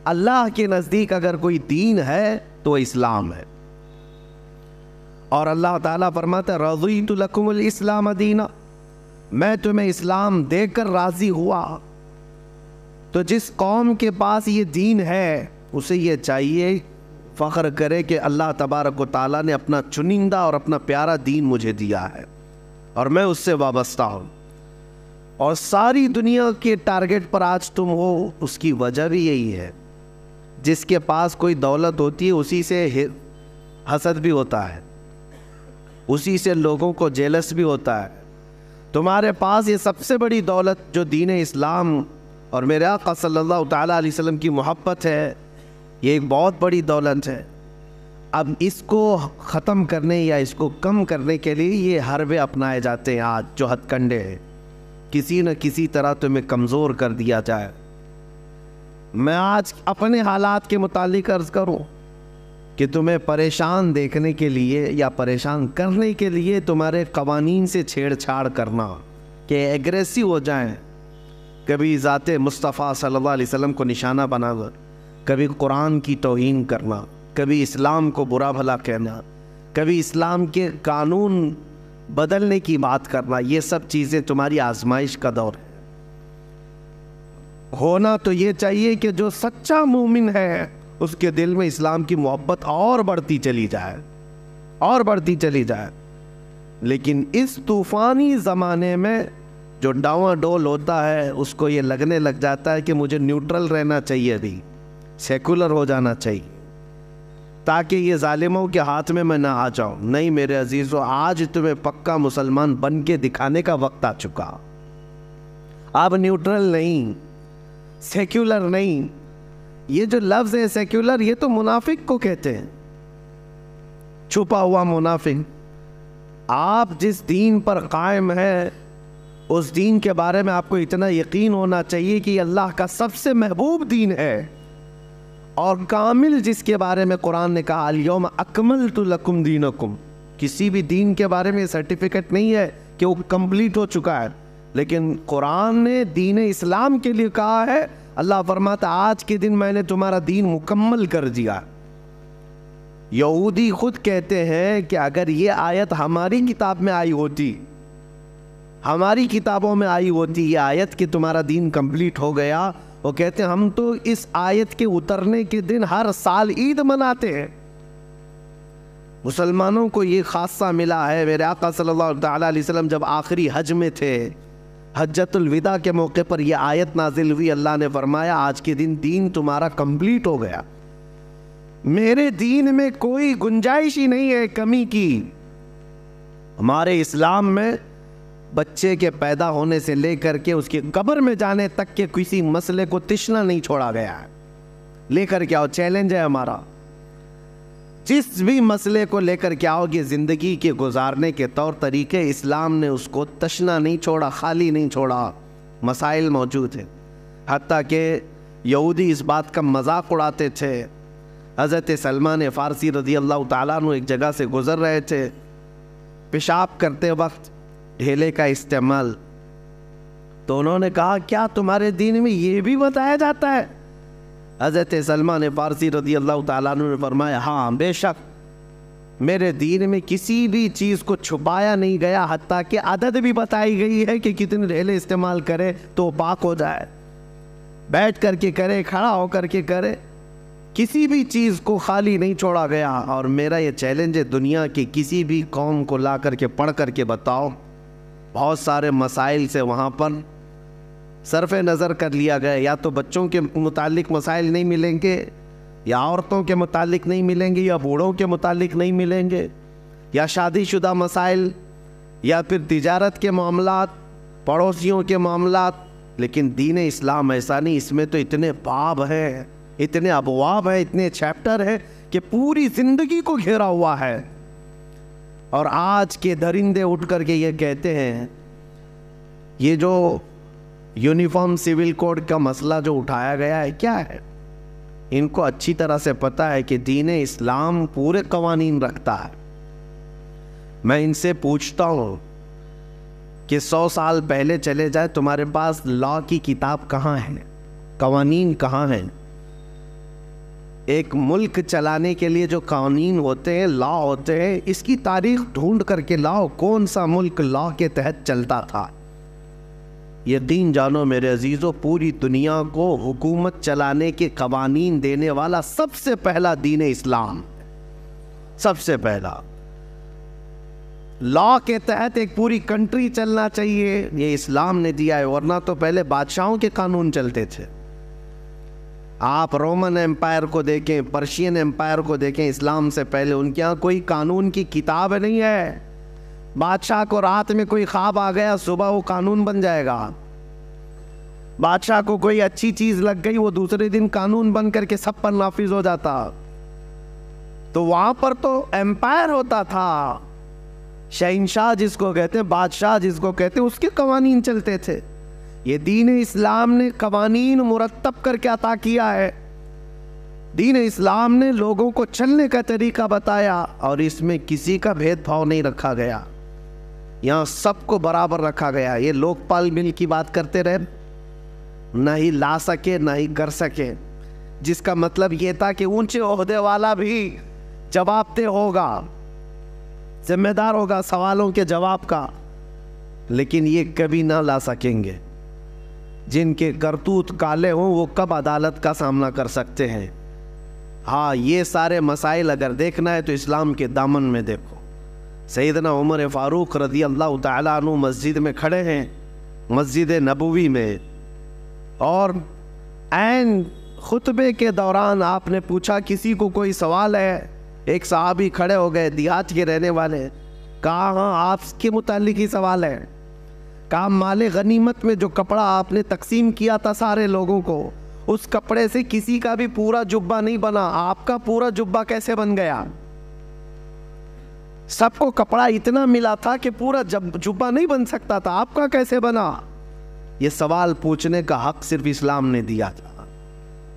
اللہ کے نزدیک اگر کوئی دین ہے تو اسلام ہے. اور اللہ تعالیٰ فرماتا ہے رضیت لکم الاسلام دینا، میں تمہیں اسلام دے کر راضی ہوا. تو جس قوم کے پاس یہ دین ہے اسے یہ چاہیے فخر کرے کہ اللہ تبارک و تعالیٰ نے اپنا چنندہ اور اپنا پیارا دین مجھے دیا ہے اور میں اس سے وابستہ ہوں. اور ساری دنیا کے ٹارگٹ پر آج تم ہو، اس کی وجہ بھی یہی ہے. جس کے پاس کوئی دولت ہوتی ہے اسی سے حسد بھی ہوتا ہے، اسی سے لوگوں کو جیلس بھی ہوتا ہے. تمہارے پاس یہ سب سے بڑی دولت جو دین اسلام اور میرے آقا صلی اللہ تعالیٰ علیہ وسلم کی محبت ہے، یہ ایک بہت بڑی دولت ہے. اب اس کو ختم کرنے یا اس کو کم کرنے کے لیے یہ حربے اپنائے جاتے ہیں آج جو ہتھ کنڈے ہیں، کسی نہ کسی طرح تمہیں کمزور کر دیا جائے. میں آج اپنے حالات کے متعلق عرض کروں کہ تمہیں پریشان دیکھنے کے لیے یا پریشان کرنے کے لیے تمہارے قوانین سے چھیڑ چھاڑ کرنا کہ ایگریسو ہو جائیں، کبھی ذات مصطفیٰ صلی اللہ علیہ وسلم کو نشانہ بنانا، کبھی قرآن کی توہین کرنا، کبھی اسلام کو برا بھلا کہنا، کبھی اسلام کے قانون بدلنے کی بات کرنا، یہ سب چیزیں تمہاری آزمائش کا دور ہے. ہونا تو یہ چاہیے کہ جو سچا مومن ہے اس کے دل میں اسلام کی محبت اور بڑھتی چلی جائے اور بڑھتی چلی جائے. لیکن اس طوفانی زمانے میں جو ڈاواں ڈول ہوتا ہے اس کو یہ لگنے لگ جاتا ہے کہ مجھے نیوٹرل رہنا چاہیے، بھی سیکولر ہو جانا چاہیے تاکہ یہ ظالموں کے ہاتھ میں نہ آ جاؤں. نہیں میرے عزیزو، آج تمہیں پکا مسلمان بن کے دکھانے کا وقت آ چکا. اب نیوٹرل نہیں، سیکولر نہیں. یہ جو لفظ ہے سیکولر، یہ تو منافق کو کہتے ہیں، چھپا ہوا منافق. آپ جس دین پر قائم ہے اس دین کے بارے میں آپ کو اتنا یقین ہونا چاہیے کہ یہ اللہ کا سب سے محبوب دین ہے اور کامل، جس کے بارے میں قرآن نے کہا الیوم اکملت لکم دینکم. کسی بھی دین کے بارے میں سرٹیفکیٹ نہیں ہے کہ وہ کمپلیٹ ہو چکا ہے، لیکن قرآن نے دین اسلام کے لیے کہا ہے. اللہ فرماتا آج کے دن میں نے تمہارا دین مکمل کر دیا. یہودی خود کہتے ہیں کہ اگر یہ آیت ہماری کتاب میں آئی ہوتی، ہماری کتابوں میں آئی ہوتی یہ آیت کہ تمہارا دین کمپلیٹ ہو گیا، وہ کہتے ہیں ہم تو اس آیت کے اترنے کے دن ہر سال عید مناتے ہیں. مسلمانوں کو یہ خاصہ ملا ہے. میرے آقا صلی اللہ تعالیٰ علیہ وسلم جب آخری حج میں تھے، حجۃ الوداع کے موقع پر یہ آیت نازل ہوئی. اللہ نے فرمایا آج کے دن دین تمہارا کمپلیٹ ہو گیا. میرے دین میں کوئی گنجائش ہی نہیں ہے کمی کی. ہمارے اسلام میں بچے کے پیدا ہونے سے لے کر کے اس کی قبر میں جانے تک کے کسی مسئلے کو تشنا نہیں چھوڑا گیا ہے. لے کر کے آؤ، چیلنج ہے ہمارا. جس بھی مسئلے کو لے کر کے آؤ گے زندگی کے گزارنے کے طور طریقے، اسلام نے اس کو تشنا نہیں چھوڑا، خالی نہیں چھوڑا. مسائل موجود ہیں. حتیٰ کہ یہودی اس بات کا مذاق اڑاتے تھے. حضرت سلمان فارسی رضی اللہ تعالیٰ عنہ ایک جگہ سے گزر رہے تھے، پیشاب کرتے وقت ڈھیلے کا استعمال، تو انہوں نے کہا کیا تمہارے دین میں یہ بھی بتایا جاتا ہے؟ حضرت سلمان فارسی رضی اللہ تعالیٰ عنہ نے فرمایا ہاں بے شک، میرے دین میں کسی بھی چیز کو چھپایا نہیں گیا، حتیٰ کہ عدد بھی بتائی گئی ہے کہ کتنے ڈھیلے استعمال کرے تو پاک ہو جائے، بیٹھ کر کے کرے، کھڑا ہو کر کے کرے، کسی بھی چیز کو خالی نہیں چھوڑا گیا. اور میرا یہ چیلنج ہے دنیا کی کسی بھی قوم کو لا کر کے پڑھ کر کے بتاؤ، بہت سارے مسائل سے وہاں پر صرف نظر کر لیا گیا. یا تو بچوں کے متعلق مسائل نہیں ملیں گے، یا عورتوں کے متعلق نہیں ملیں گے، یا بوڑھوں کے متعلق نہیں ملیں گے، یا شادی شدہ مسائل، یا پھر تجارت کے معاملات، پڑوسیوں کے معاملات. لیکن دین اسلام ایسا نہیں. اس میں تو اتنے باب ہیں، اتنے ابواب ہیں، اتنے چیپٹر ہیں کہ پوری زندگی کو گھیرا ہوا ہے. اور آج کے درندے اٹھ کر کے یہ کہتے ہیں، یہ جو یونیفارم سول کوڈ کا مسئلہ جو اٹھایا گیا ہے کیا ہے؟ ان کو اچھی طرح سے پتا ہے کہ دین اسلام پورے قوانین رکھتا ہے. میں ان سے پوچھتا ہوں کہ 100 سال پہلے چلے جائے، تمہارے پاس لا کی کتاب کہاں ہے؟ قوانین کہاں ہیں؟ ایک ملک چلانے کے لیے جو قوانین ہوتے ہیں، لا ہوتے ہیں، اس کی تاریخ ڈھونڈ کر کے لاؤ کون سا ملک لا کے تحت چلتا تھا۔ یقین جانو میرے عزیزو، پوری دنیا کو حکومت چلانے کے قوانین دینے والا سب سے پہلا دین اسلام، سب سے پہلا لا کے تحت ایک پوری کنٹری چلنا چاہیے، یہ اسلام نے دیا ہے، ورنہ تو پہلے بادشاہوں کے قانون چلتے تھے۔ آپ رومن امپائر کو دیکھیں، پرشین امپائر کو دیکھیں، اسلام سے پہلے ان کے ہاں کوئی قانون کی کتاب نہیں ہے۔ بادشاہ کو رات میں کوئی خواب آ گیا، صبح وہ قانون بن جائے گا۔ بادشاہ کو کوئی اچھی چیز لگ گئی، وہ دوسرے دن قانون بن کر کے سب پر نافذ ہو جاتا۔ تو وہاں پر تو امپائر ہوتا تھا، شہنشاہ جس کو کہتے ہیں، بادشاہ جس کو کہتے ہیں، اس کے قوانین چلتے تھے۔ یہ دین اسلام نے قوانین مرتب کر کے عطا کیا ہے۔ دین اسلام نے لوگوں کو چلنے کا طریقہ بتایا، اور اس میں کسی کا بھید بھاؤ نہیں رکھا گیا، یہاں سب کو برابر رکھا گیا۔ یہ لوک پال بل کی بات کرتے رہے، نہ ہی لا سکے نہ ہی کر سکے، جس کا مطلب یہ تھا کہ اونچے عہدے والا بھی جواب دہ ہوگا، ذمہ دار ہوگا سوالوں کے جواب کا، لیکن یہ کبھی نہ لا سکیں گے۔ جن کے کرتوت کالے ہوں وہ کب عدالت کا سامنا کر سکتے ہیں؟ ہاں، یہ سارے مسائل اگر دیکھنا ہے تو اسلام کے دامن میں دیکھو۔ سیدنا عمر فاروق رضی اللہ تعالیٰ عنہ مسجد میں کھڑے ہیں، مسجد نبوی میں، اور عین خطبے کے دوران آپ نے پوچھا کسی کو کوئی سوال ہے؟ ایک صحابی کھڑے ہو گئے، دیہات کے رہنے والے، کہا ہاں آپ کے متعلق ہی سوال ہے۔ کہا مال غنیمت میں جو کپڑا آپ نے تقسیم کیا تھا سارے لوگوں کو، اس کپڑے سے کسی کا بھی پورا جبہ نہیں بنا، آپ کا پورا جبہ کیسے بن گیا؟ سب کو کپڑا اتنا ملا تھا کہ پورا جبہ نہیں بن سکتا تھا، آپ کا کیسے بنا؟ یہ سوال پوچھنے کا حق صرف اسلام نے دیا تھا۔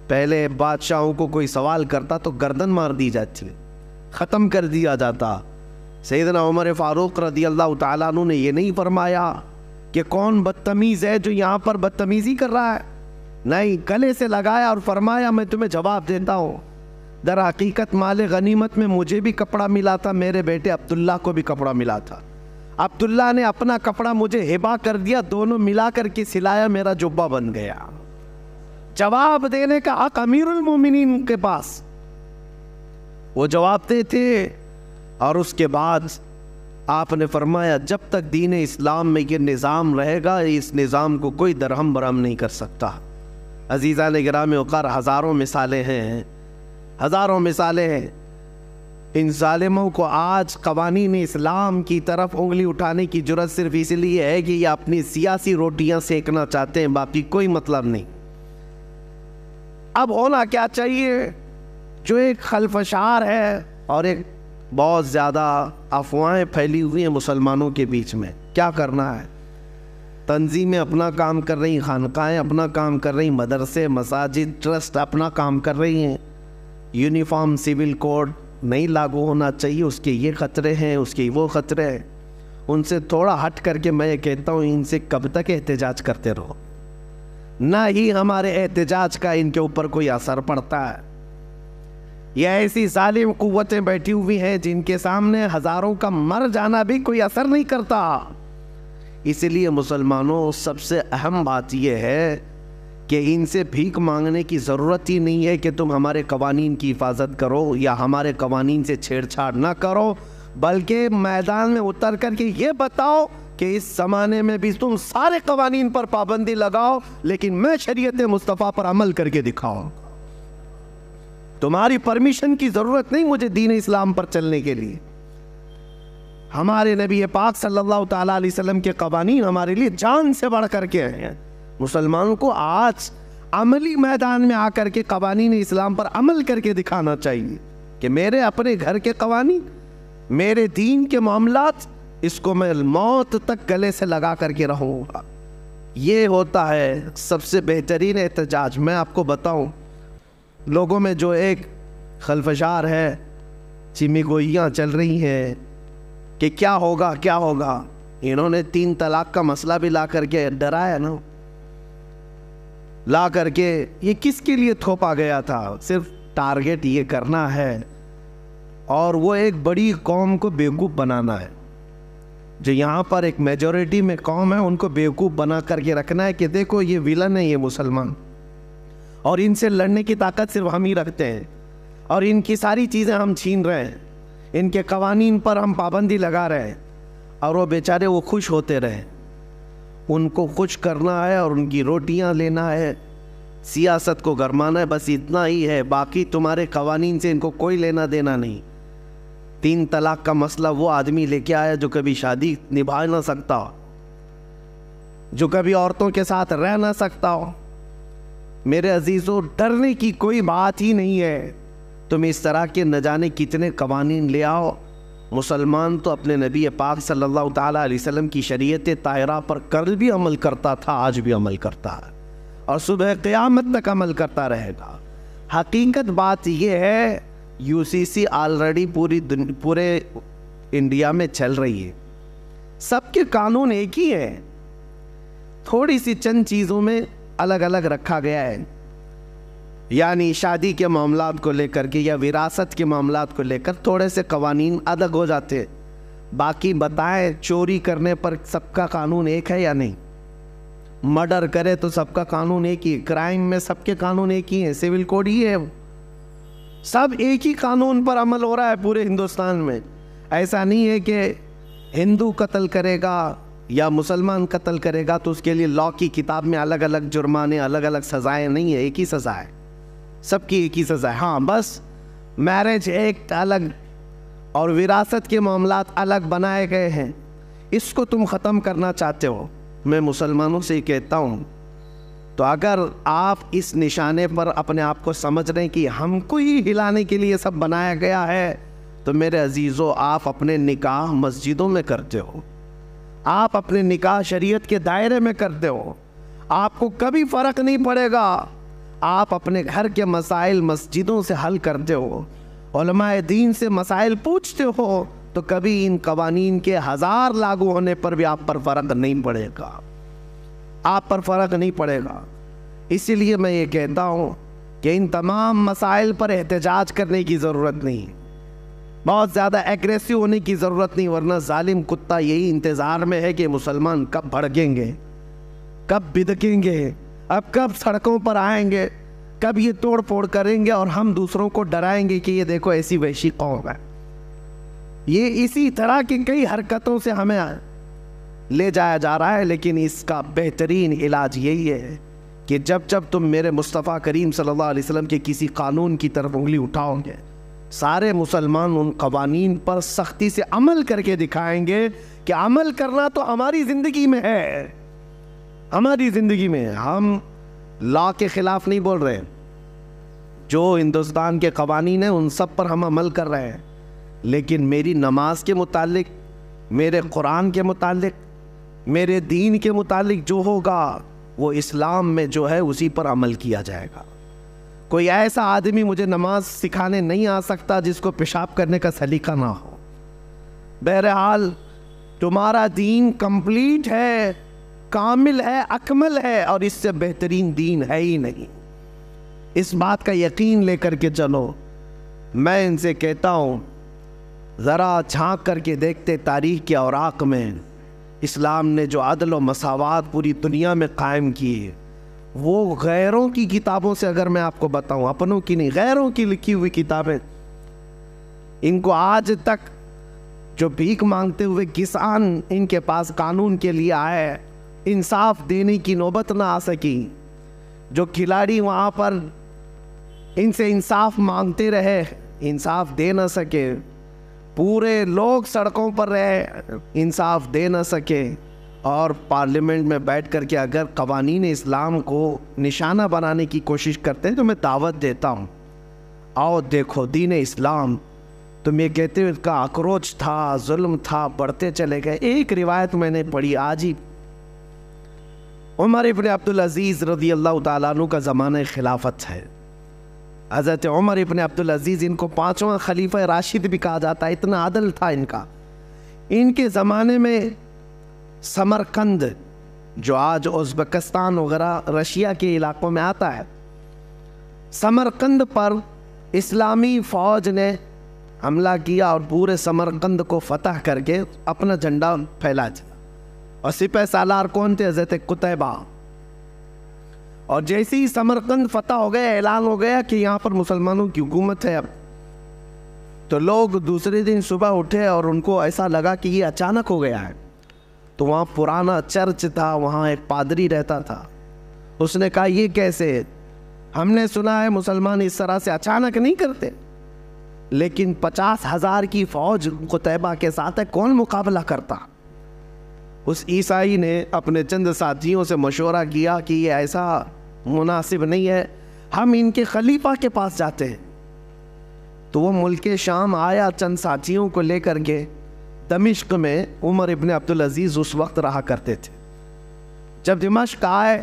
پہلے بادشاہوں کو کوئی سوال کرتا تو گردن مار دی جاتی، ختم کر دیا جاتا۔ سیدنا عمر فاروق رضی اللہ تعالیٰ عنہ نے یہ نہیں فرمایا کہ کون بدتمیز ہے جو یہاں پر بدتمیزی کر رہا ہے، نہیں، گلے سے لگایا اور فرمایا میں تمہیں جواب دیتا ہوں۔ در حقیقت مال غنیمت میں مجھے بھی کپڑا ملا تھا، میرے بیٹے عبداللہ کو بھی کپڑا ملا تھا، عبداللہ نے اپنا کپڑا مجھے ہبہ کر دیا، دونوں ملا کر کے سلایا، میرا جبہ بن گیا۔ جواب دینے کا حق امیر المومنین کے پاس، وہ جواب دیتے۔ اور اس کے بعد آپ نے فرمایا جب تک دین اسلام میں یہ نظام رہے گا، اس نظام کو کوئی درہم برہم نہیں کر سکتا۔ عزیزان گرامی وقار، ہزاروں مثالیں ہیں، ہزاروں مثالیں ہیں۔ ان ظالموں کو آج قوانین اسلام کی طرف انگلی اٹھانے کی جرت صرف اس لیے ہے کہ یہ اپنی سیاسی روٹیاں سینکنا چاہتے ہیں، باقی کوئی مطلب نہیں۔ اب ہونا کیا چاہیے؟ جو ایک خلفشار ہے اور ایک بہت زیادہ افواہیں پھیلی ہوئی ہیں مسلمانوں کے بیچ میں، کیا کرنا ہے؟ تنظیمیں اپنا کام کر رہی ہیں، خانقاہیں اپنا کام کر رہی ہیں، مدرسے، مساجد، ٹرسٹ اپنا کام کر رہی ہیں۔ یونیفارم سول کوڈ نہیں لاگو ہونا چاہیے، اس کے یہ خطرے ہیں، اس کے وہ خطرے ہیں۔ ان سے تھوڑا ہٹ کر کے میں یہ کہتا ہوں، ان سے کب تک احتجاج کرتے رہو؟ نہ ہی ہمارے احتجاج کا ان کے اوپر کوئی اثر پڑتا ہے۔ یہ ایسی ظالم قوتیں بیٹھی ہوئی ہیں جن کے سامنے ہزاروں کا مر جانا بھی کوئی اثر نہیں کرتا۔ اس لیے مسلمانوں، سب سے اہم بات یہ ہے کہ ان سے بھیک مانگنے کی ضرورت ہی نہیں ہے کہ تم ہمارے قوانین کی حفاظت کرو یا ہمارے قوانین سے چھیڑ چھاڑ نہ کرو، بلکہ میدان میں اتر کر کے یہ بتاؤ کہ اس زمانے میں بھی تم سارے قوانین پر پابندی لگاؤ، لیکن میں شریعت مصطفیٰ پر عمل کر کے دکھاؤں۔ تمہاری پرمیشن کی ضرورت نہیں مجھے دین اسلام پر چلنے کے لیے۔ ہمارے نبی پاک صلی اللہ تعالیٰ علیہ وسلم کے قوانین ہمارے لیے جان سے بڑھ کر کے ہیں۔ مسلمانوں کو آج عملی میدان میں آ کر کے قوانین اسلام پر عمل کر کے دکھانا چاہیے کہ میرے اپنے گھر کے قوانین، میرے دین کے معاملات، اس کو میں موت تک گلے سے لگا کر کے رہوں گا۔ یہ ہوتا ہے سب سے بہترین احتجاج۔ میں آپ کو بتاؤں، لوگوں میں جو ایک خلفشار ہے، چیمی گوئیاں چل رہی ہیں کہ کیا ہوگا کیا ہوگا۔ انہوں نے 3 طلاق کا مسئلہ بھی لا کر کے ڈرایا نا، لا کر کے یہ کس کے لیے تھوپا گیا تھا؟ صرف ٹارگٹ یہ کرنا ہے اور وہ ایک بڑی قوم کو بیوقوف بنانا ہے. جو یہاں پر ایک میجورٹی میں قوم ہے ان کو بیوقوف بنا کر کے رکھنا ہے کہ دیکھو یہ ویلن ہے یہ مسلمان, اور ان سے لڑنے کی طاقت صرف ہم ہی رکھتے ہیں, اور ان کی ساری چیزیں ہم چھین رہے ہیں, ان کے قوانین پر ہم پابندی لگا رہے ہیں, اور وہ بیچارے وہ خوش ہوتے رہے. ان کو خوش کرنا ہے اور ان کی روٹیاں لینا ہے, سیاست کو گرمانا ہے, بس اتنا ہی ہے. باقی تمہارے قوانین سے ان کو کوئی لینا دینا نہیں. 3 طلاق کا مسئلہ وہ آدمی لے کے آیا جو کبھی شادی نبھا نہ سکتا ہو, جو کبھی عورتوں کے ساتھ رہ نہ سکتا ہو. میرے عزیزوں, ڈرنے کی کوئی بات ہی نہیں ہے. تم اس طرح کے نہ جانے کتنے قوانین لے آؤ. مسلمان تو اپنے نبی پاک صلی اللہ تعالیٰ علیہ وسلم کی شریعت طاہرہ پر کل بھی عمل کرتا تھا, آج بھی عمل کرتا ہے, اور صبح قیامت تک عمل کرتا رہے گا. حقیقت بات یہ ہے, UCC آلریڈی پورے انڈیا میں چل رہی ہے. سب کے قانون ایک ہی ہیں, تھوڑی سی چند چیزوں میں الگ الگ رکھا گیا ہے. یعنی شادی کے معاملات کو لے کر کے یا وراثت کے معاملات کو لے کر تھوڑے سے قوانین الگ ہو جاتے ہیں. باقی بتائیں, چوری کرنے پر سب کا قانون ایک ہے یا نہیں؟ مرڈر کرے تو سب کا قانون ایک ہی ہے. کرائم میں سب کے قانون ایک ہی ہیں, سول کوڈ ہی ہے, سب ایک ہی قانون پر عمل ہو رہا ہے پورے ہندوستان میں. ایسا نہیں ہے کہ ہندو قتل کرے گا یا مسلمان قتل کرے گا تو اس کے لیے لاء کی کتاب میں الگ الگ جرمانے, الگ الگ سزائیں نہیں ہیں, ایک ہی سزا ہے, سب کی ایک ہی سزا ہے. ہاں بس میرج ایکٹ الگ اور وراثت کے معاملات الگ بنائے گئے ہیں. اس کو تم ختم کرنا چاہتے ہو, میں مسلمانوں سے یہ کہتا ہوں, تو اگر آپ اس نشانے پر اپنے آپ کو سمجھ رہے ہیں کہ ہم کو ہی ہلانے کے لیے سب بنایا گیا ہے, تو میرے عزیزو, آپ اپنے نکاح مسجدوں میں کرتے ہو, آپ اپنے نکاح شریعت کے دائرے میں کرتے ہو, آپ کو کبھی فرق نہیں پڑے گا. آپ اپنے گھر کے مسائل مسجدوں سے حل کرتے ہو, علماء دین سے مسائل پوچھتے ہو, تو کبھی ان قوانین کے 1000 لاگو ہونے پر بھی آپ پر فرق نہیں پڑے گا, آپ پر فرق نہیں پڑے گا. اسی لیے میں یہ کہتا ہوں کہ ان تمام مسائل پر احتجاج کرنے کی ضرورت نہیں, بہت زیادہ ایگریسو ہونے کی ضرورت نہیں, ورنہ ظالم کتا یہی انتظار میں ہے کہ مسلمان کب بھڑکیں گے, کب بدکیں گے, اب کب سڑکوں پر آئیں گے, کب یہ توڑ پھوڑ کریں گے اور ہم دوسروں کو ڈرائیں گے کہ یہ دیکھو ایسی وحشی قوم ہے. یہ اسی طرح کی کئی حرکتوں سے ہمیں لے جایا جا رہا ہے. لیکن اس کا بہترین علاج یہی ہے کہ جب جب تم میرے مصطفیٰ کریم صلی اللہ علیہ وسلم کے کسی قانون کی طرف انگلی اٹھاؤ گے, سارے مسلمان ان قوانین پر سختی سے عمل کر کے دکھائیں گے کہ عمل کرنا تو ہماری زندگی میں ہے, ہماری زندگی میں. ہم لاء کے خلاف نہیں بول رہے, جو ہندوستان کے قوانین ہیں ان سب پر ہم عمل کر رہے ہیں, لیکن میری نماز کے متعلق, میرے قرآن کے متعلق, میرے دین کے متعلق جو ہوگا وہ اسلام میں جو ہے اسی پر عمل کیا جائے گا. کوئی ایسا آدمی مجھے نماز سکھانے نہیں آ سکتا جس کو پیشاب کرنے کا سلیقہ نہ ہو. بہرحال تمہارا دین کمپلیٹ ہے, کامل ہے, اکمل ہے, اور اس سے بہترین دین ہے ہی نہیں. اس بات کا یقین لے کر کے چلو. میں ان سے کہتا ہوں, ذرا جھانک کر کے دیکھتے تاریخ کے اوراق میں اسلام نے جو عدل و مساوات پوری دنیا میں قائم کی, وہ غیروں کی کتابوں سے اگر میں آپ کو بتاؤں, اپنوں کی نہیں, غیروں کی لکھی ہوئی کتابیں, ان کو آج تک جو بھیک مانگتے ہوئے کسان ان کے پاس قانون کے لیے آئے, انصاف دینے کی نوبت نہ آ سکی. جو کھلاڑی وہاں پر ان سے انصاف مانگتے رہے, انصاف دے نہ سکے. پورے لوگ سڑکوں پر رہے, انصاف دے نہ سکے. اور پارلیمنٹ میں بیٹھ کر کے اگر قوانین اسلام کو نشانہ بنانے کی کوشش کرتے ہیں تو میں دعوت دیتا ہوں, آؤ دیکھو دین اسلام. تم یہ کہتے ہو اس کا اکروچ تھا, ظلم تھا, بڑھتے چلے گئے. ایک روایت میں نے پڑھی آج ہی, عمر ابن عبدالعزیز رضی اللہ تعالیٰ عنہ کا زمانہ خلافت ہے. حضرت عمر ابن عبدالعزیز, ان کو 5واں خلیفہ راشد بھی کہا جاتا ہے, اتنا عدل تھا ان کا. ان کے زمانے میں سمرقند, جو آج ازبکستان وغیرہ رشیا کے علاقوں میں آتا ہے, سمرقند پر اسلامی فوج نے حملہ کیا اور پورے سمرقند کو فتح کر کے اپنا جھنڈا پھیلا دیا. اور سپہ سالار کون تھے؟ حضرت قتیبہ. اور جیسے ہی سمرقند فتح ہو گیا، اعلان ہو گیا کہ یہاں پر مسلمانوں کی حکومت ہے اب، تو لوگ دوسرے دن صبح اٹھے اور ان کو ایسا لگا کہ یہ اچانک ہو گیا ہے. تو وہاں پرانا چرچ تھا، وہاں ایک پادری رہتا تھا. اس نے کہا یہ کیسے؟ ہم نے سنا ہے مسلمان اس طرح سے اچانک نہیں کرتے، لیکن 50,000 کی فوج قتیبہ کے ساتھ ہے، کون مقابلہ کرتا؟ اس عیسائی نے اپنے چند ساتھیوں سے مشورہ کیا کہ یہ ایسا مناسب نہیں ہے، ہم ان کے خلیفہ کے پاس جاتے ہیں. تو وہ ملک شام آیا چند ساتھیوں کو لے کر کے. دمشق میں عمر ابن عبدالعزیز اس وقت رہا کرتے تھے. جب دمشق آئے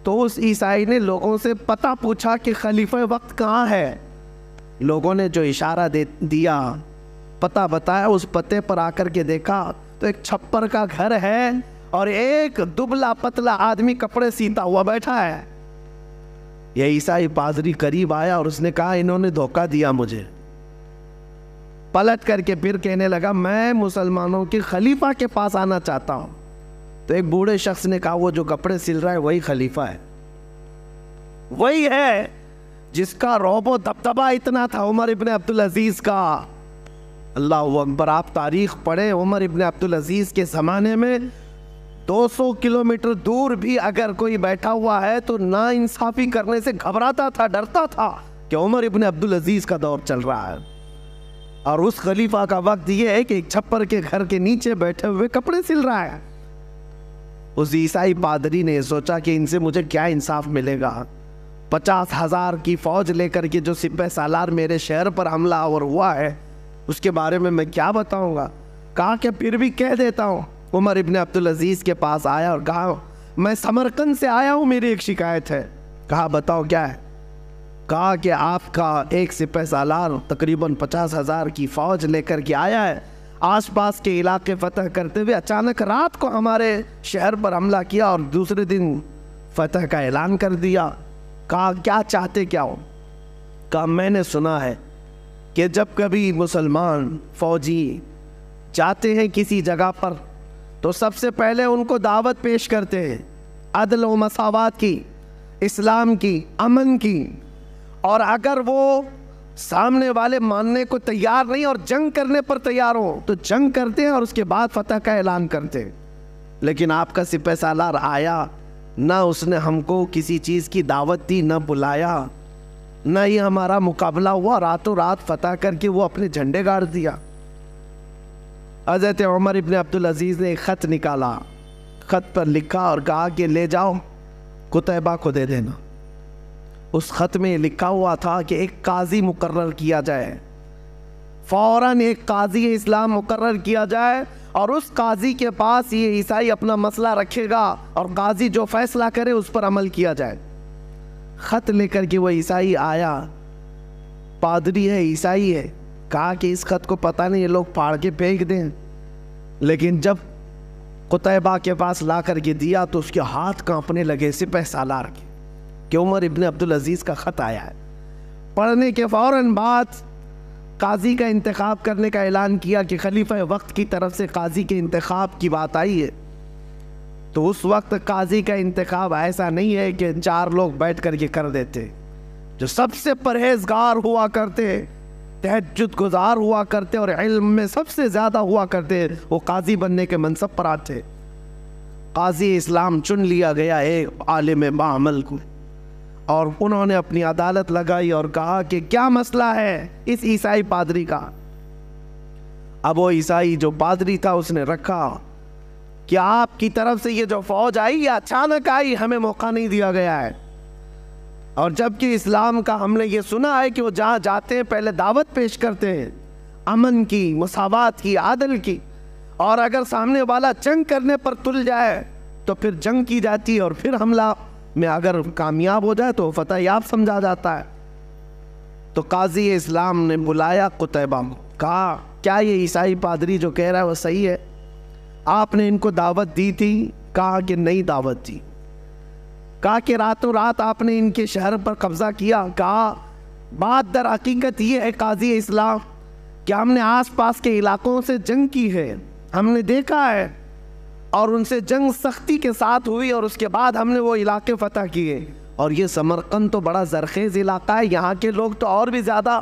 تو اس عیسائی نے لوگوں سے پتہ پوچھا کہ خلیفہ وقت کہاں ہے. لوگوں نے جو اشارہ دیا، پتہ بتایا، اس پتے پر آ کر کے دیکھا تو ایک چھپر کا گھر ہے اور ایک دبلا پتلا آدمی کپڑے سیتا ہوا بیٹھا ہے. یہ عیسائی پادری قریب آیا اور اس نے کہا انہوں نے دھوکہ دیا مجھے. پلٹ کر کے پھر کہنے لگا میں مسلمانوں کے خلیفہ کے پاس آنا چاہتا ہوں. تو ایک بوڑھے شخص نے کہا وہ جو کپڑے سل رہا ہے وہی خلیفہ ہے، وہی ہے جس کا رعب و دبدبہ اتنا تھا عمر ابن عبدالعزیز کا. اللہ اکبر. آپ تاریخ پڑھیں، عمر ابن عبدالعزیز کے زمانے میں 200 کلومیٹر دور بھی اگر کوئی بیٹھا ہوا ہے تو نا انصافی کرنے سے گھبراتا تھا، ڈرتا تھا کہ عمر ابن عبدالعزیز کا دور چل رہا ہے. اور اس خلیفہ کا وقت یہ ہے کہ ایک چھپر کے گھر کے نیچے بیٹھے ہوئے کپڑے سل رہا ہے. اس عیسائی پادری نے سوچا کہ ان سے مجھے کیا انصاف ملے گا. 50,000 کی فوج لے کر کے جو سپہ سالار میرے شہر پر حملہ آور ہوا ہے اس کے بارے میں کیا بتاؤں گا. کہا کہ پھر بھی کہہ دیتا ہوں. عمر ابن عبدالعزیز کے پاس آیا اور کہا میں سمرقند سے آیا ہوں، میری ایک شکایت ہے. کہا بتاؤ کیا ہے. کہا کہ آپ کا ایک سپہ سالار تقریباً 50,000 کی فوج لے کر کے آیا ہے، آس پاس کے علاقے فتح کرتے ہوئے اچانک رات کو ہمارے شہر پر حملہ کیا اور دوسرے دن فتح کا اعلان کر دیا. کہا کیا چاہتے کیا ہو. کہا میں نے سنا ہے کہ جب کبھی مسلمان فوجی جاتے ہیں کسی جگہ پر تو سب سے پہلے ان کو دعوت پیش کرتے ہیں عدل و مساوات کی، اسلام کی، امن کی. اور اگر وہ سامنے والے ماننے کو تیار نہیں اور جنگ کرنے پر تیار ہو تو جنگ کرتے ہیں اور اس کے بعد فتح کا اعلان کرتے ہیں. لیکن آپ کا سپہ سالار آیا، نہ اس نے ہم کو کسی چیز کی دعوت دی، نہ بلایا، نہ ہی ہمارا مقابلہ ہوا، راتوں رات فتح کر کے وہ اپنے جھنڈے گاڑ دیا. حضرت عمر ابن عبدالعزیز نے ایک خط نکالا، خط پر لکھا اور کہا کہ لے جاؤ قتیبہ کو دے دینا. اس خط میں لکھا ہوا تھا کہ ایک قاضی مقرر کیا جائے، فوراً ایک قاضی اسلام مقرر کیا جائے اور اس قاضی کے پاس یہ عیسائی اپنا مسئلہ رکھے گا اور قاضی جو فیصلہ کرے اس پر عمل کیا جائے. خط لے کر کے وہ عیسائی آیا، پادری ہے، عیسائی ہے. کہا کہ اس خط کو پتہ نہیں یہ لوگ پھاڑ کے پھینک دیں. لیکن جب قتیبہ کے پاس لا کر کے دیا تو اس کے ہاتھ کانپنے لگے سپہ سالار کے کہ عمر ابن عبدالعزیز کا خط آیا ہے. پڑھنے کے فوراً بعد قاضی کا انتخاب کرنے کا اعلان کیا کہ خلیفہ وقت کی طرف سے قاضی کے انتخاب کی بات آئی ہے. تو اس وقت قاضی کا انتخاب ایسا نہیں ہے کہ 4 لوگ بیٹھ کر کے کر دیتے. جو سب سے پرہیزگار ہوا کرتے، تہجد گزار ہوا کرتے اور علم میں سب سے زیادہ ہوا کرتے، وہ قاضی بننے کے منصب پر آتے. قاضی اسلام چن لیا گیا ایک عالم باعمل کو اور انہوں نے اپنی عدالت لگائی اور کہا کہ کیا مسئلہ ہے اس عیسائی پادری کا. اب وہ عیسائی جو پادری تھا اس نے رکھا کہ آپ کی طرف سے یہ جو فوج آئی یہ اچانک آئی، ہمیں موقع نہیں دیا گیا ہے. اور جبکہ اسلام کا ہم نے یہ سنا ہے کہ وہ جہاں جاتے ہیں پہلے دعوت پیش کرتے ہیں امن کی، مساوات کی، عدل کی، اور اگر سامنے والا جنگ کرنے پر تل جائے تو پھر جنگ کی جاتی ہے اور پھر حملہ میں اگر کامیاب ہو جائے تو فتح یاب سمجھا جاتا ہے. تو قاضی اسلام نے بلایا قتیبہ کو، کہا کیا یہ عیسائی پادری جو کہہ رہا ہے وہ صحیح ہے؟ آپ نے ان کو دعوت دی تھی؟ کہا کہ نہیں دعوت دی. کہا کہ راتوں رات آپ نے ان کے شہر پر قبضہ کیا؟ کہا بات در حقیقت یہ ہے قاضی اسلام کہ ہم نے آس پاس کے علاقوں سے جنگ کی ہے، ہم نے دیکھا ہے، اور ان سے جنگ سختی کے ساتھ ہوئی، اور اس کے بعد ہم نے وہ علاقے فتح کیے. اور یہ سمرقند تو بڑا زرخیز علاقہ ہے، یہاں کے لوگ تو اور بھی زیادہ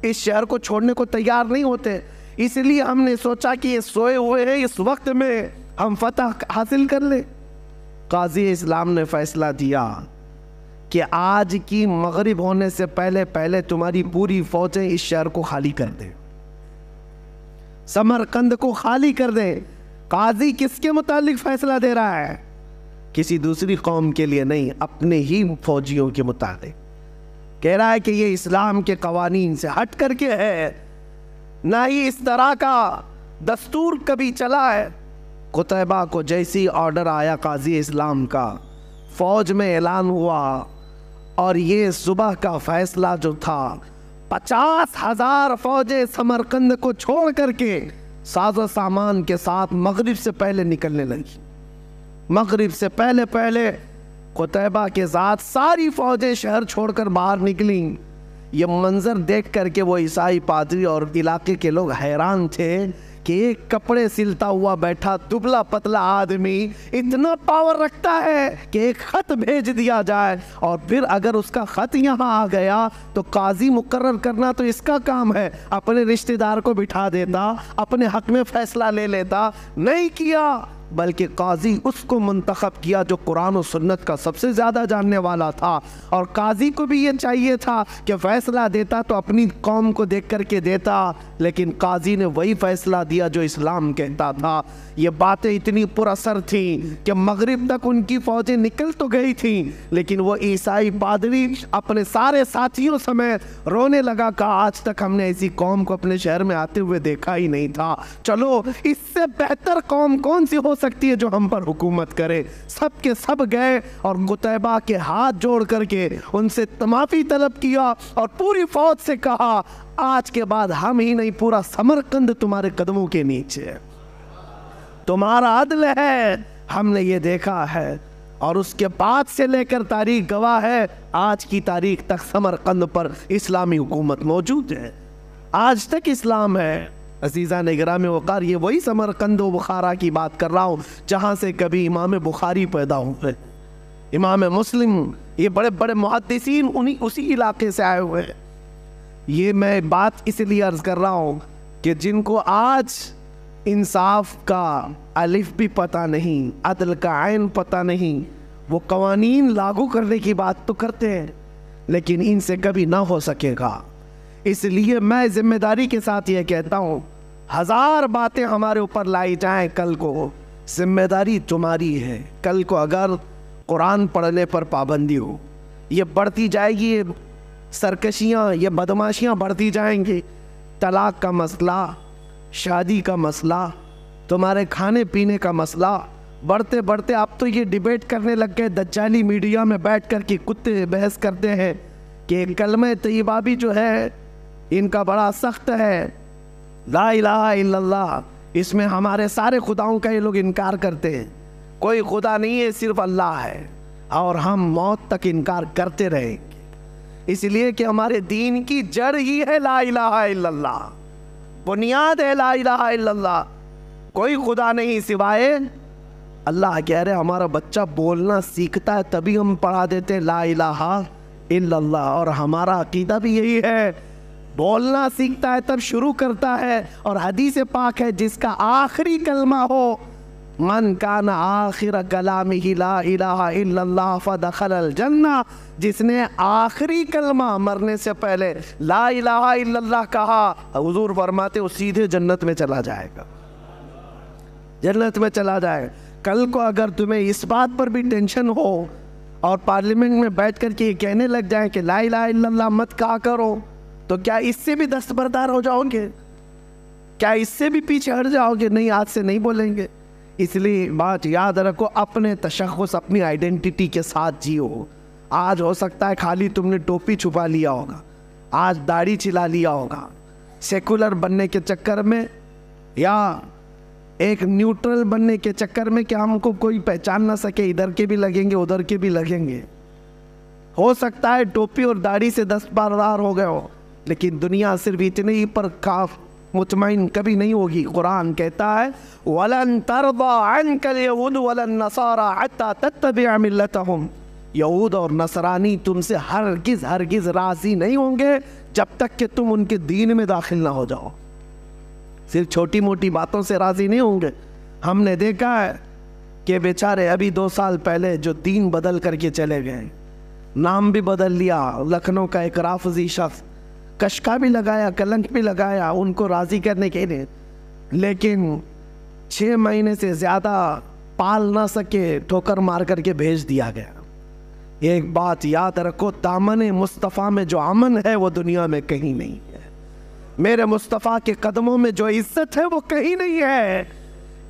اس شہر کو چھوڑنے کو تیار نہیں ہوتے. اس لیے ہم نے سوچا کہ یہ سوئے ہوئے ہیں، اس وقت میں ہم فتح حاصل کر لیں. قاضی اسلام نے فیصلہ دیا کہ آج کی مغرب ہونے سے پہلے تمہاری پوری فوجیں اس شہر کو خالی کر دیں، سمرقند کو خالی کر دیں. قاضی کس کے متعلق فیصلہ دے رہا ہے؟ کسی دوسری قوم کے لیے نہیں، اپنے ہی فوجیوں کے متعلق کہہ رہا ہے کہ یہ اسلام کے قوانین سے ہٹ کر کے ہے، نہ ہی اس طرح کا دستور کبھی چلا ہے. قتیبہ کو جیسی آرڈر آیا قاضی اسلام کا، فوج میں اعلان ہوا، اور یہ صبح کا فیصلہ جو تھا 50,000 فوجیں سمرقند کو چھوڑ کر کے ساز و سامان کے ساتھ مغرب سے پہلے نکلنے لگی. مغرب سے پہلے قتیبہ کے ساتھ ساری فوجیں شہر چھوڑ کر باہر نکلیں. یہ منظر دیکھ کر کے وہ عیسائی پادری اور علاقے کے لوگ حیران تھے کہ ایک کپڑے سلتا ہوا بیٹھا دبلا پتلا آدمی اتنا پاور رکھتا ہے کہ ایک خط بھیج دیا جائے، اور پھر اگر اس کا خط یہاں آ گیا تو قاضی مقرر کرنا تو اس کا کام ہے. اپنے رشتہ دار کو بٹھا دیتا، اپنے حق میں فیصلہ لے لیتا، نہیں کیا، بلکہ قاضی اس کو منتخب کیا جو قرآن و سنت کا سب سے زیادہ جاننے والا تھا. اور قاضی کو بھی یہ چاہیے تھا کہ فیصلہ دیتا تو اپنی قوم کو دیکھ کر کے دیتا، لیکن قاضی نے وہی فیصلہ دیا جو اسلام کہتا تھا. یہ باتیں اتنی پر اثر تھیں کہ مغرب تک ان کی فوجیں نکل تو گئی تھیں، لیکن وہ عیسائی پادری اپنے سارے ساتھیوں سمیت رونے لگا کہ آج تک ہم نے ایسی قوم کو اپنے شہر میں آتے ہوئے دیکھا ہی نہیں تھا. چلو اس سے بہتر قوم کون سی ہو سکتی ہے جو ہم پر حکومت کرے. سب کے سب گئے اور قتیبہ کے ہاتھ جوڑ کر کے ان سے معافی طلب کیا، اور پوری فوج سے کہا آج کے بعد ہم ہی نہیں، پورا سمرقند تمہارے قدموں کے نیچے، تمہارا عدل ہے، ہم نے یہ دیکھا ہے. اور اس کے بعد سے لے کر تاریخ گواہ ہے، آج کی تاریخ تک سمرقند پر اسلامی حکومت موجود ہے، آج تک اسلام ہے. عزیزان گرامی وقار، یہ وہی سمرقند و بخارا کی بات کر رہا ہوں جہاں سے کبھی امام بخاری پیدا ہوئے، امام مسلم، یہ بڑے بڑے محدثین اسی علاقے سے آئے ہوئے. یہ میں بات اس لیے عرض کر رہا ہوں کہ جن کو آج انصاف کا الف بھی پتہ نہیں، عدل کا عین پتہ نہیں، وہ قوانین لاگو کرنے کی بات تو کرتے ہیں، لیکن ان سے کبھی نہ ہو سکے گا. اس لیے میں ذمہ داری کے ساتھ یہ کہتا ہوں، 1000 باتیں ہمارے اوپر لائی جائیں، کل کو ذمہ داری تمہاری ہے. کل کو اگر قرآن پڑھنے پر پابندی ہو، یہ بڑھتی جائے گی، یہ سرکشیاں، یہ بدماشیاں بڑھتی جائیں گی. طلاق کا مسئلہ، شادی کا مسئلہ، تمہارے کھانے پینے کا مسئلہ بڑھتے بڑھتے اب تو یہ ڈیبیٹ کرنے لگ گئے، دجالی میڈیا میں بیٹھ کر کے کتے بحث کرتے ہیں کہ کلمہ طیبہ بھی جو ہے ان کا بڑا سخت ہے، لا الہ الا اللہ، اس میں ہمارے سارے خداؤں کا یہ لوگ انکار کرتے ہیں، کوئی خدا نہیں ہے، صرف اللہ ہے، اور ہم موت تک انکار کرتے رہیں گے، اس لیے کہ ہمارے دین کی جڑ ہی ہے لا الہ الا اللہ، بنیاد ہے لا الہ الا اللہ، کوئی خدا نہیں سوائے اللہ. کہہ رہے ہمارا بچہ بولنا سیکھتا ہے تبھی ہم پڑھا دیتے ہیں لا الہ الا اللہ، اور ہمارا عقیدہ بھی یہی ہے، بولنا سیکھتا ہے تب شروع کرتا ہے. اور حدیث پاک ہے جس کا آخری کلمہ ہو، من کان آخر کلامہ لا الہ الا اللہ فدخل الجنہ، جس نے آخری کلمہ مرنے سے پہلے لا الہ الا اللہ کہا، حضور فرماتے وہ سیدھے جنت میں چلا جائے گا، جنت میں چلا جائے. کل کو اگر تمہیں اس بات پر بھی ٹینشن ہو اور پارلیمنٹ میں بیٹھ کر کے یہ کہنے لگ جائیں کہ لا الہ الا اللہ مت کہا کرو، تو کیا اس سے بھی دستبردار ہو جاؤ گے؟ کیا اس سے بھی پیچھے ہٹ جاؤ گے؟ نہیں، آج سے نہیں بولیں گے. اس لیے بات یاد رکھو، اپنے تشخص، اپنی آئیڈینٹی کے ساتھ جیو. آج ہو سکتا ہے خالی تم نے ٹوپی چھپا لیا ہوگا، آج داڑھی چلا لیا ہوگا، سیکولر بننے کے چکر میں یا ایک نیوٹرل بننے کے چکر میں کہ ہم کو کوئی پہچان نہ سکے، ادھر کے بھی لگیں گے ادھر کے بھی لگیں گے. ہو سکتا ہے ٹوپی اور داڑھی سے دستبردار ہو گئے ہو، لیکن دنیا صرف اتنے ہی پر مطمئن کبھی نہیں ہوگی۔ قرآن کہتا ہے وَلَن تَرْضَى عَنْكَ الْيَهُودُ وَلَا النَّصَارَى حَتَّى تَتَّبِعَ مِلَّتَهُمْ، یہود اور نصرانی تم سے ہرگز راضی نہیں ہوں گے جب تک کہ تم ان کے دین میں داخل نہ ہو جاؤ۔ صرف چھوٹی موٹی باتوں سے راضی نہیں ہوں گے۔ ہم نے دیکھا ہے کہ بیچارے ابھی 2 سال پہلے جو دین بدل کر کے چلے گئے، نام بھی بدل لیا، لکھنؤ کا ایک رافضی شخص، کشکا بھی لگایا، کلنک بھی لگایا ان کو راضی کرنے کے لیے، لیکن 6 مہینے سے زیادہ پال نہ سکے، ٹھوکر مار کر کے بھیج دیا گیا۔ ایک بات یاد رکھو، دامن مصطفیٰ میں جو امن ہے وہ دنیا میں کہیں نہیں ہے، میرے مصطفیٰ کے قدموں میں جو عزت ہے وہ کہیں نہیں ہے۔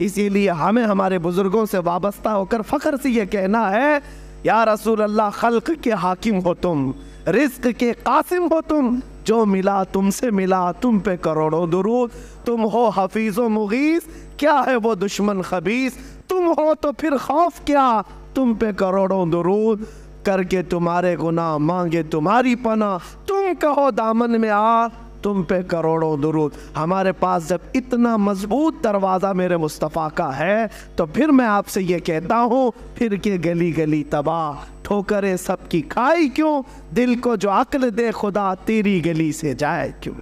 اسی لیے ہمیں ہمارے بزرگوں سے وابستہ ہو کر فخر سے یہ کہنا ہے یا رسول اللہ، خلق کے حاکم ہو تم، رزق کے قاسم ہو تم، جو ملا تم سے ملا، تم پہ کروڑوں درود، تم ہو حفیظ و مغیث، کیا ہے وہ دشمن خبیث، تم ہو تو پھر خوف کیا، تم پہ کروڑوں درود، کر کے تمہارے گناہ مانگے تمہاری پناہ، تم کہو دامن میں آ، تم پہ کروڑوں درود۔ ہمارے پاس جب اتنا مضبوط دروازہ میرے مصطفیٰ کا ہے تو پھر میں آپ سے یہ کہتا ہوں، پھر کے گلی گلی تباہ، ٹھوکریں سب کی کھائی کیوں، دل کو جو عقل دے خدا تیری گلی سے جائے کیوں۔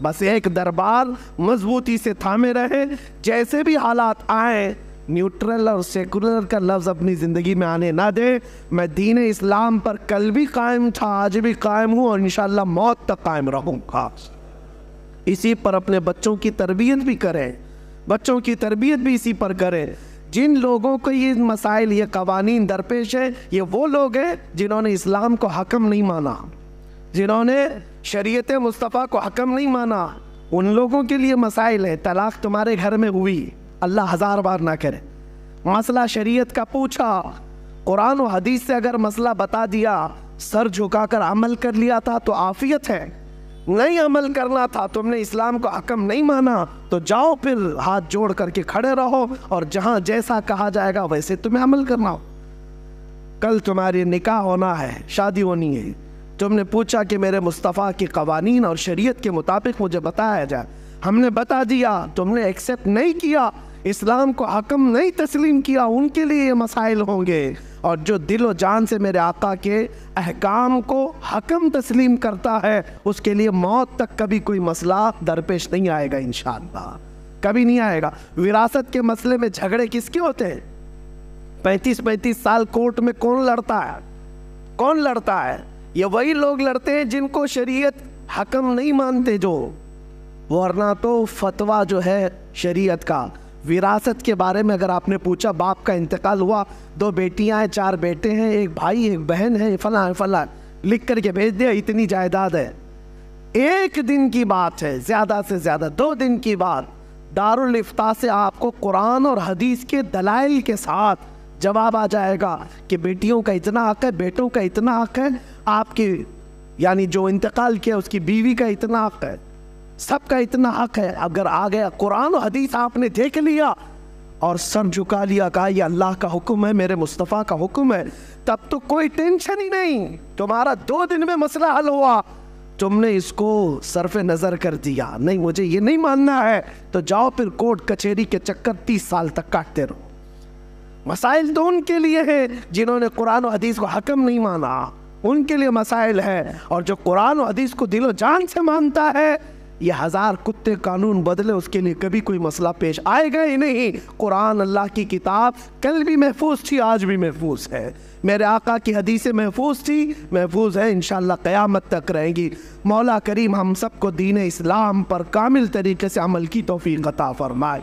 بس ایک دربار مضبوطی سے تھامے رہے، جیسے بھی حالات آئیں، نیوٹرل اور سیکولر کا لفظ اپنی زندگی میں آنے نہ دے۔ میں دین اسلام پر کل بھی قائم تھا، آج بھی قائم ہوں اور انشاءاللہ موت تک قائم رہوں گا۔ اسی پر اپنے بچوں کی تربیت بھی کریں، بچوں کی تربیت بھی اسی پر کریں۔ جن لوگوں کو یہ مسائل، یہ قوانین درپیش ہے، یہ وہ لوگ ہیں جنہوں نے اسلام کو حکم نہیں مانا، جنہوں نے شریعت مصطفیٰ کو حکم نہیں مانا، ان لوگوں کے لیے مسائل ہے۔ طلاق تمہارے گھر میں ہوئی، اللہ 1000 بار نہ کرے، مسئلہ شریعت کا پوچھا، قرآن و حدیث سے اگر مسئلہ بتا دیا، سر جھکا کر عمل کر لیا تھا تو عافیت ہے، نہیں عمل کرنا تھا، تم نے اسلام کو حکم نہیں مانا تو جاؤ پھر ہاتھ جوڑ کر کے کھڑے رہو، اور جہاں جیسا کہا جائے گا ویسے تمہیں عمل کرنا ہو۔ کل تمہاری نکاح ہونا ہے، شادی ہونی ہے، تم نے پوچھا کہ میرے مصطفیٰ کی قوانین اور شریعت کے مطابق مجھے بتایا جائے، ہم نے بتا دیا، تم نے ایکسیپٹ نہیں کیا، اسلام کو حکم نہیں تسلیم کیا، ان کے لیے یہ مسائل ہوں گے۔ اور جو دل و جان سے میرے آقا کے احکام کو حکم تسلیم کرتا ہے، اس کے لیے موت تک کبھی کوئی مسئلہ درپیش نہیں آئے گا، انشاءاللہ کبھی نہیں آئے گا۔ وراثت کے مسئلے میں جھگڑے کس کے ہوتے ہیں؟ 35 سال کورٹ میں کون لڑتا ہے؟ کون لڑتا ہے؟ یہ وہی لوگ لڑتے ہیں جن کو شریعت حکم نہیں مانتے، جو ورنہ تو فتویٰ جو ہے شریعت کا وراثت کے بارے میں اگر آپ نے پوچھا، باپ کا انتقال ہوا، 2 بیٹیاں ہیں، 4 بیٹے ہیں، ایک بھائی ایک بہن ہے، فلاں فلاں لکھ کر کے بھیج دیا، اتنی جائیداد ہے، 1 دن کی بات ہے، زیادہ سے زیادہ 2 دن کی بات، دارالافتاء سے آپ کو قرآن اور حدیث کے دلائل کے ساتھ جواب آ جائے گا کہ بیٹیوں کا اتنا حق ہے، بیٹوں کا اتنا حق ہے، آپ کی یعنی جو انتقال کیا اس کی بیوی کا اتنا حق ہے، سب کا اتنا حق ہے۔ اگر آ گیا قرآن و حدیث آپ نے دیکھ لیا اور سر جھکا لیا، کہا یہ اللہ کا حکم ہے، میرے مصطفیٰ کا حکم ہے، تب تو کوئی ٹینشن ہی نہیں، تمہارا 2 دن میں مسئلہ حل ہوا۔ تم نے اس کو صرف نظر کر دیا، نہیں مجھے یہ نہیں ماننا ہے، تو جاؤ پھر کورٹ کچہری کے چکر 30 سال تک کاٹتے رہو۔ مسائل تو ان کے لیے ہے جنہوں نے قرآن و حدیث کو حکم نہیں مانا، ان کے لیے مسائل ہے، اور جو قرآن و حدیث کو دل و جان سے مانتا ہے، یہ 1000 کتے قانون بدلے، اس کے لیے کبھی کوئی مسئلہ پیش آئے گا ہی نہیں۔ قرآن اللہ کی کتاب کل بھی محفوظ تھی، آج بھی محفوظ ہے، میرے آقا کی حدیثیں محفوظ تھی، محفوظ ہے، انشاءاللہ قیامت تک رہیں گی۔ مولا کریم ہم سب کو دین اسلام پر کامل طریقے سے عمل کی توفیق عطا فرمائے۔